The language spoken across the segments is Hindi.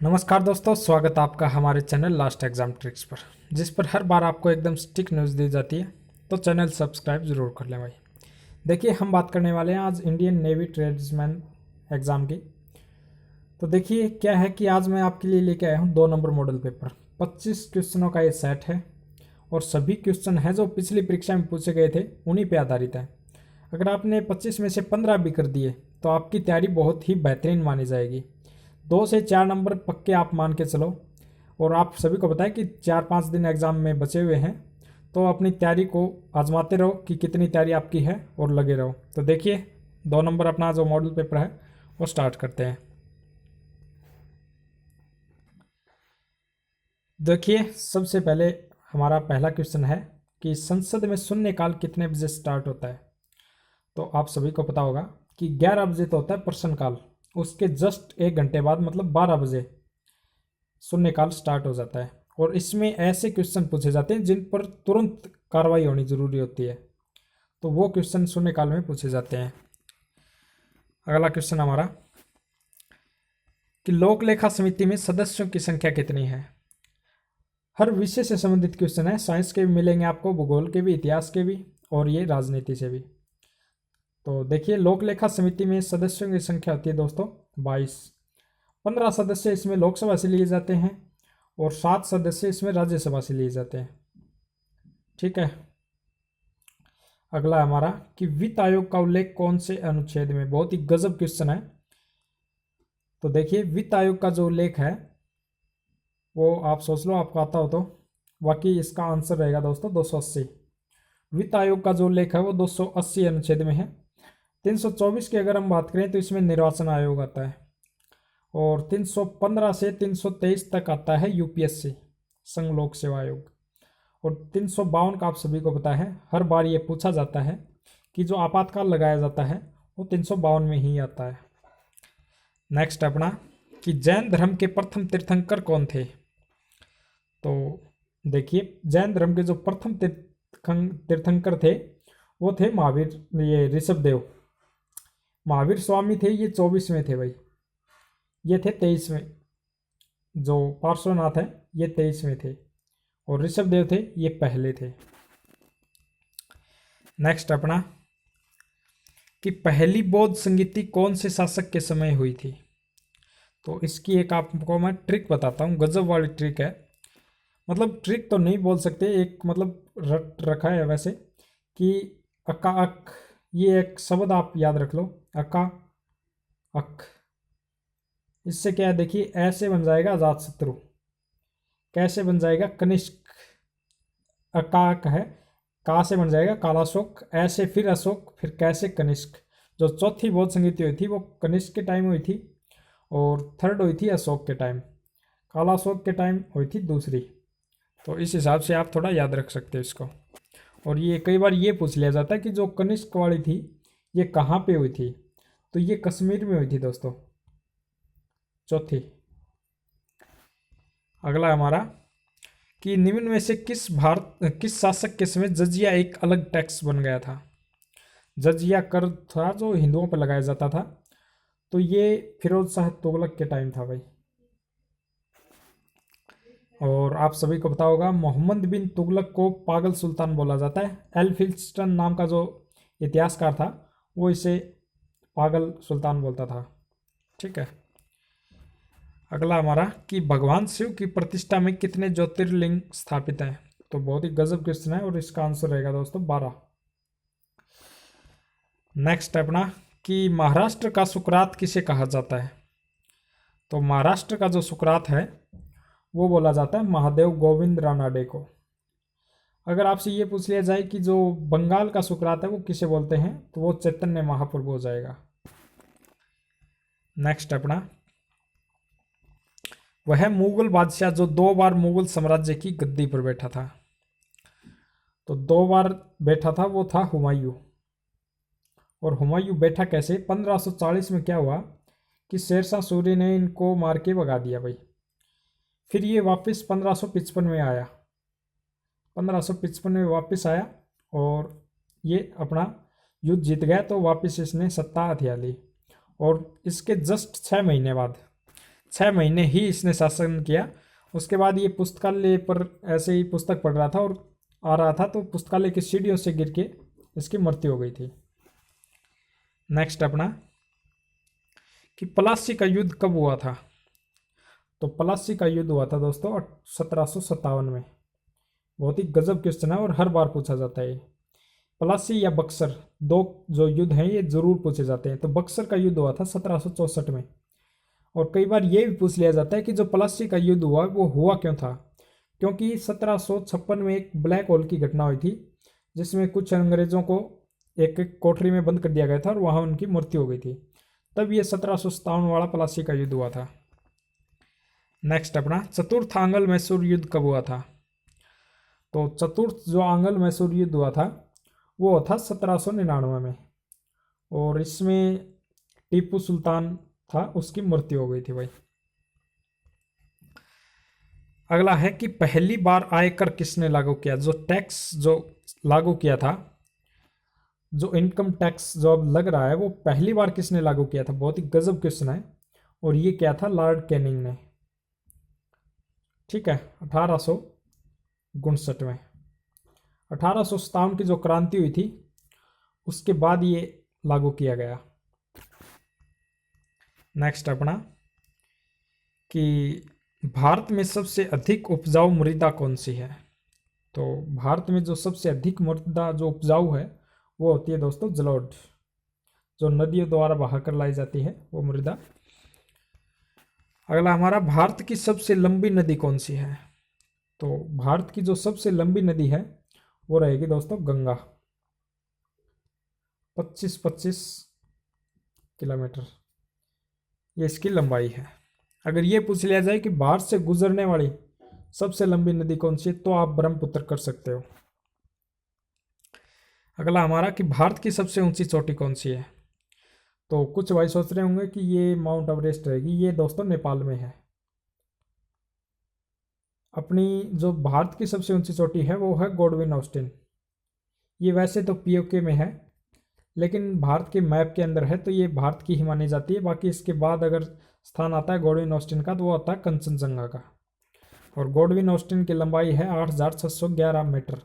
नमस्कार दोस्तों, स्वागत आपका हमारे चैनल लास्ट एग्जाम ट्रिक्स पर, जिस पर हर बार आपको एकदम स्टिक न्यूज़ दी जाती है। तो चैनल सब्सक्राइब ज़रूर कर लें भाई। देखिए, हम बात करने वाले हैं आज इंडियन नेवी ट्रेड्समैन एग्ज़ाम की। तो देखिए क्या है कि आज मैं आपके लिए लेके आया हूँ 2 नंबर मॉडल पेपर। 25 क्वेश्चनों का ये सेट है और सभी क्वेश्चन हैं जो पिछली परीक्षा में पूछे गए थे उन्हीं पर आधारित है। अगर आपने 25 में से 15 भी कर दिए तो आपकी तैयारी बहुत ही बेहतरीन मानी जाएगी। 2 से 4 नंबर पक्के आप मान के चलो। और आप सभी को पता है कि 4-5 दिन एग्ज़ाम में बचे हुए हैं, तो अपनी तैयारी को आजमाते रहो कि कितनी तैयारी आपकी है और लगे रहो। तो देखिए 2 नंबर अपना जो मॉडल पेपर है वो स्टार्ट करते हैं। देखिए सबसे पहले हमारा पहला क्वेश्चन है कि संसद में शून्यकाल कितने बजे स्टार्ट होता है। तो आप सभी को पता होगा कि 11 बजे तो होता है प्रश्नकाल, उसके जस्ट 1 घंटे बाद मतलब 12 बजे शून्यकाल स्टार्ट हो जाता है। और इसमें ऐसे क्वेश्चन पूछे जाते हैं जिन पर तुरंत कार्रवाई होनी जरूरी होती है, तो वो क्वेश्चन शून्यकाल में पूछे जाते हैं। अगला क्वेश्चन हमारा कि लोक लेखा समिति में सदस्यों की संख्या कितनी है। हर विषय से संबंधित क्वेश्चन है, साइंस के भी मिलेंगे आपको, भूगोल के भी, इतिहास के भी और ये राजनीति से भी। तो देखिए लोक लेखा समिति में सदस्यों की संख्या होती है दोस्तों 22। 15 सदस्य इसमें लोकसभा से लिए जाते हैं और 7 सदस्य इसमें राज्यसभा से लिए जाते हैं। ठीक है। अगला हमारा कि वित्त आयोग का उल्लेख कौन से अनुच्छेद में। बहुत ही गजब क्वेश्चन है। तो देखिए वित्त आयोग का जो उल्लेख है वो आप सोच लो, आपको आता हो तो। बाकी इसका आंसर रहेगा दोस्तों 280। वित्त आयोग का जो उल्लेख है वो 280 अनुच्छेद में है। 324 की अगर हम बात करें तो इसमें निर्वाचन आयोग आता है और 315 से 323 तक आता है यूपीएससी, संघ लोक सेवा आयोग। और 352 का आप सभी को पता है, हर बार ये पूछा जाता है कि जो आपातकाल लगाया जाता है वो 352 में ही आता है। नेक्स्ट अपना कि जैन धर्म के प्रथम तीर्थंकर कौन थे। तो देखिए जैन धर्म के जो प्रथम तीर्थंकर थे वो थे महावीर, ये ऋषभ देव। महावीर स्वामी थे ये 24 में थे भाई, ये थे 23 में। जो पार्श्वनाथ है ये 23 में थे और ऋषभ देव थे ये पहले थे। नेक्स्ट अपना कि पहली बौद्ध संगीति कौन से शासक के समय हुई थी। तो इसकी एक आपको मैं ट्रिक बताता हूँ, गजब वाली ट्रिक है। मतलब ट्रिक तो नहीं बोल सकते, एक मतलब रट रखा है वैसे कि अका अक, ये एक शब्द आप याद रख लो, अका अक। इससे क्या है देखिए, ऐसे बन जाएगा अजातशत्रु, कैसे बन जाएगा कनिष्क, अकाक है, का से बन जाएगा कालाशोक, ऐसे फिर अशोक, फिर कैसे कनिष्क। जो चौथी बौद्ध संगीति हुई थी वो कनिष्क के टाइम हुई थी और थर्ड हुई थी अशोक के टाइम, कालाशोक के टाइम हुई थी दूसरी। तो इस हिसाब से आप थोड़ा याद रख सकते हो इसको। और ये कई बार ये पूछ लिया जाता है कि जो कनिष्क वाली थी ये कहाँ पे हुई थी। तो ये कश्मीर में हुई थी दोस्तों, चौथी। अगला हमारा कि निम्न में से किस शासक के समय जजिया एक अलग टैक्स बन गया था। जजिया कर था जो हिंदुओं पर लगाया जाता था, तो ये फिरोज शाह तुगलक के टाइम था भाई। और आप सभी को पता होगा मोहम्मद बिन तुगलक को पागल सुल्तान बोला जाता है। एल्फिंस्टन नाम का जो इतिहासकार था वो इसे पागल सुल्तान बोलता था। ठीक है। अगला हमारा कि भगवान शिव की प्रतिष्ठा में कितने ज्योतिर्लिंग स्थापित हैं। तो बहुत ही गजब क्वेश्चन है और इसका आंसर रहेगा दोस्तों 12। नेक्स्ट अपना कि महाराष्ट्र का सुकरात किसे कहा जाता है। तो महाराष्ट्र का जो सुकरात है वो बोला जाता है महादेव गोविंद रानाडे को। अगर आपसे ये पूछ लिया जाए कि जो बंगाल का सुकरात है वो किसे बोलते हैं, तो वो चैतन्य महाप्रभु हो जाएगा। नेक्स्ट अपना वह मुगल बादशाह जो 2 बार मुगल साम्राज्य की गद्दी पर बैठा था। तो 2 बार बैठा था वो था हुमायूं। और हुमायूं बैठा कैसे, 1540 में क्या हुआ कि शेरशाह सूरी ने इनको मार के भगा दिया भाई। फिर ये वापस 1555 में आया, 1555 में वापस आया और ये अपना युद्ध जीत गया, तो वापस इसने सत्ता हथिया ली। और इसके जस्ट 6 महीने बाद 6 महीने ही इसने शासन किया। उसके बाद ये पुस्तकालय पर ऐसे ही पुस्तक पढ़ रहा था और आ रहा था, तो पुस्तकालय की सीढ़ियों से गिर के इसकी मृत्यु हो गई थी। नेक्स्ट अपना कि प्लासी का युद्ध कब हुआ था। तो प्लासी का युद्ध हुआ था दोस्तों 1757 में। बहुत ही गजब क्वेश्चन है और हर बार पूछा जाता है। प्लासी या बक्सर, दो जो युद्ध हैं ये जरूर पूछे जाते हैं। तो बक्सर का युद्ध हुआ था 1764 में। और कई बार ये भी पूछ लिया जाता है कि जो प्लासी का युद्ध हुआ वो हुआ क्यों था। क्योंकि 1756 में एक ब्लैक होल की घटना हुई थी, जिसमें कुछ अंग्रेजों को एक कोठरी में बंद कर दिया गया था और वहां उनकी मृत्यु हो गई थी। तब ये 1757 वाला प्लासी का युद्ध हुआ था। नेक्स्ट अपना चतुर्थ आंग्ल मैसूर युद्ध कब हुआ था। तो चतुर्थ जो आंग्ल मैसूर युद्ध हुआ था वो हुआ था 1799 में। और इसमें टीपू सुल्तान था, उसकी मृत्यु हो गई थी भाई। अगला है कि पहली बार आयकर किसने लागू किया। जो टैक्स जो लागू किया था, जो इनकम टैक्स जो अब लग रहा है, वो पहली बार किसने लागू किया था। बहुत ही गजब क्वेश्चन है। और ये क्या था, लॉर्ड कैनिंग ने। ठीक है, 1859 में। 1857 की जो क्रांति हुई थी उसके बाद ये लागू किया गया। नेक्स्ट अपना कि भारत में सबसे अधिक उपजाऊ मृदा कौन सी है। तो भारत में जो सबसे अधिक मृदा जो उपजाऊ है वो होती है दोस्तों जलोढ़, जो नदियों द्वारा बहाकर लाई जाती है वो मृदा। अगला हमारा भारत की सबसे लंबी नदी कौन सी है। तो भारत की जो सबसे लंबी नदी है वो रहेगी दोस्तों गंगा, 25 किलोमीटर ये इसकी लंबाई है। अगर ये पूछ लिया जाए कि भारत से गुजरने वाली सबसे लंबी नदी कौन सी है, तो आप ब्रह्मपुत्र कर सकते हो। अगला हमारा कि भारत की सबसे ऊंची चोटी कौन सी है। तो कुछ भाई सोच रहे होंगे कि ये माउंट एवरेस्ट रहेगी। ये दोस्तों नेपाल में है। अपनी जो भारत की सबसे ऊंची चोटी है वो है गॉडविन ऑस्टिन। ये वैसे तो पीओके में है, लेकिन भारत के मैप के अंदर है, तो ये भारत की ही मानी जाती है। बाकी इसके बाद अगर स्थान आता है गॉडविन ऑस्टिन का, तो वो आता है कंचनजंगा का। और गॉडविन ऑस्टिन की लंबाई है 8611 मीटर,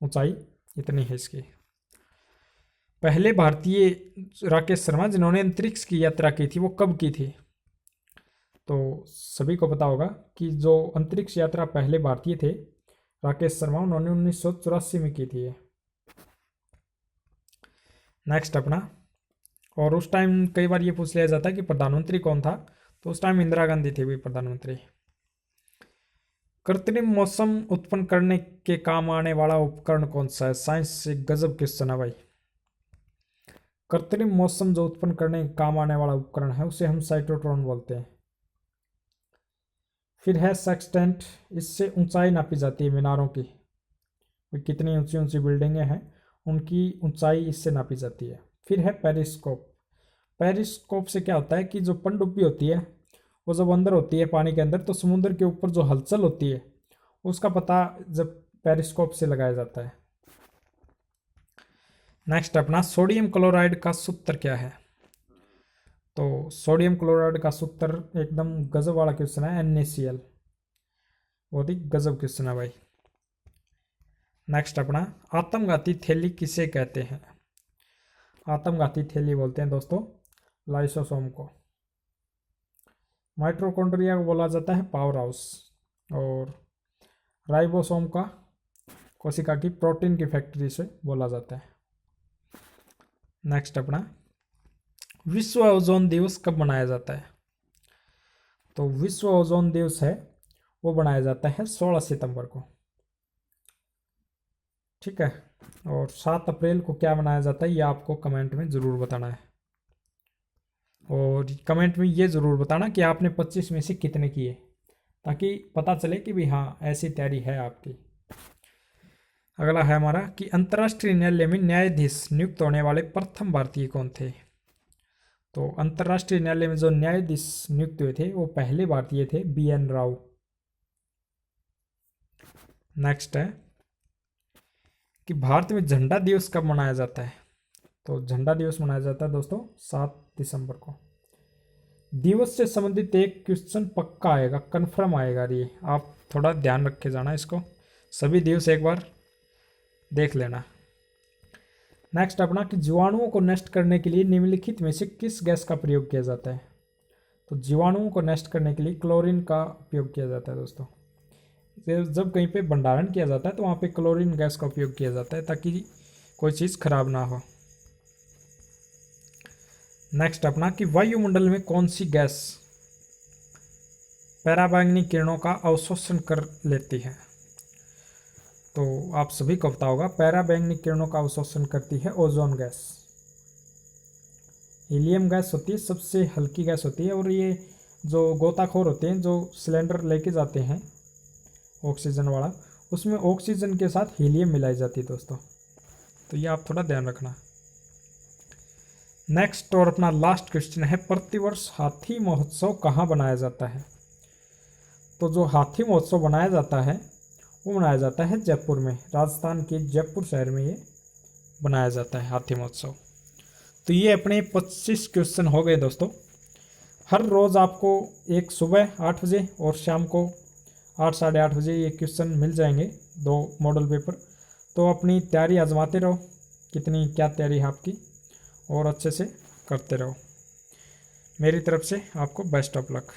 ऊंचाई इतनी है इसकी। पहले भारतीय राकेश शर्मा जिन्होंने अंतरिक्ष की यात्रा की थी वो कब की थी। तो सभी को पता होगा कि जो अंतरिक्ष यात्रा पहले भारतीय थे राकेश शर्मा, उन्होंने 1984 में की थी। नेक्स्ट अपना, और उस टाइम कई बार ये पूछ लिया जाता है कि प्रधानमंत्री कौन था। तो उस टाइम इंदिरा गांधी थी भी प्रधानमंत्री। कृत्रिम मौसम उत्पन्न करने के काम आने वाला उपकरण कौन सा है। साइंस से गजब क्वेश्चन है भाई। कृत्रिम मौसम जो उत्पन्न करने के काम आने वाला उपकरण है उसे हम साइक्लोट्रॉन बोलते हैं। फिर है सेक्सटेंट, इससे ऊंचाई नापी जाती है मीनारों की। कितनी ऊंची ऊंची बिल्डिंगें हैं उनकी ऊंचाई इससे नापी जाती है। फिर है पेरिस्कोप। पेरिस्कोप से क्या होता है कि जो पनडुब्बी होती है वो जब अंदर होती है पानी के अंदर, तो समुद्र के ऊपर जो हलचल होती है उसका पता जब पेरिस्कोप से लगाया जाता है। नेक्स्ट अपना सोडियम क्लोराइड का सूत्र क्या है। तो सोडियम क्लोराइड का सूत्र एकदम गजब वाला क्वेश्चन है, NaCl। बहुत ही गजब क्वेश्चन है भाई। नेक्स्ट अपना आत्मघाती थैली किसे कहते हैं। आत्मघाती थैली बोलते हैं दोस्तों लाइसोसोम को। माइटोकॉन्ड्रिया को बोला जाता है पावर हाउस। और राइबोसोम का कोशिका की प्रोटीन की फैक्ट्री से बोला जाता है। नेक्स्ट अपना विश्व ओजोन दिवस कब मनाया जाता है। तो विश्व ओजोन दिवस है वो मनाया जाता है 16 सितंबर को। ठीक है, और 7 अप्रैल को क्या मनाया जाता है ये आपको कमेंट में ज़रूर बताना है। और कमेंट में ये ज़रूर बताना कि आपने 25 में से कितने किए, ताकि पता चले कि भी हाँ ऐसी तैयारी है आपकी। अगला है हमारा कि अंतर्राष्ट्रीय न्यायालय में न्यायाधीश नियुक्त होने वाले प्रथम भारतीय कौन थे। तो अंतर्राष्ट्रीय न्यायालय में जो न्यायाधीश नियुक्त हुए थे वो पहले भारतीय थे, BN राव। नेक्स्ट है कि भारत में झंडा दिवस कब मनाया जाता है। तो झंडा दिवस मनाया जाता है दोस्तों 7 दिसंबर को। दिवस से संबंधित एक क्वेश्चन पक्का आएगा, कन्फर्म आएगा। ये आप थोड़ा ध्यान रख के जाना इसको, सभी दिवस एक बार देख लेना। नेक्स्ट अपना कि जीवाणुओं को नष्ट करने के लिए निम्नलिखित में से किस गैस का प्रयोग किया जाता है। तो जीवाणुओं को नष्ट करने के लिए क्लोरीन का उपयोग किया जाता है दोस्तों। जब कहीं पे भंडारण किया जाता है तो वहाँ पे क्लोरीन गैस का उपयोग किया जाता है ताकि कोई चीज़ खराब ना हो। नेक्स्ट अपना कि वायुमंडल में कौन सी गैस पराबैंगनी किरणों का अवशोषण कर लेती है। तो आप सभी को पता होगा पराबैंगनी किरणों का अवशोषण करती है ओजोन गैस। हीलियम गैस होती है सबसे हल्की गैस होती है, और ये जो गोताखोर होते हैं जो सिलेंडर लेके जाते हैं ऑक्सीजन वाला, उसमें ऑक्सीजन के साथ हीलियम मिलाई जाती है दोस्तों। तो ये आप थोड़ा ध्यान रखना। नेक्स्ट और अपना लास्ट क्वेश्चन है, प्रतिवर्ष हाथी महोत्सव कहाँ बनाया जाता है। तो जो हाथी महोत्सव बनाया जाता है वो बनाया जाता है जयपुर में, राजस्थान के जयपुर शहर में ये बनाया जाता है हाथी महोत्सव। तो ये अपने 25 क्वेश्चन हो गए दोस्तों। हर रोज़ आपको एक सुबह 8 बजे और शाम को 8 साढ़े 8 बजे ये क्वेश्चन मिल जाएंगे, 2 मॉडल पेपर। तो अपनी तैयारी आजमाते रहो, कितनी क्या तैयारी है आपकी, और अच्छे से करते रहो। मेरी तरफ से आपको बेस्ट ऑफ लक।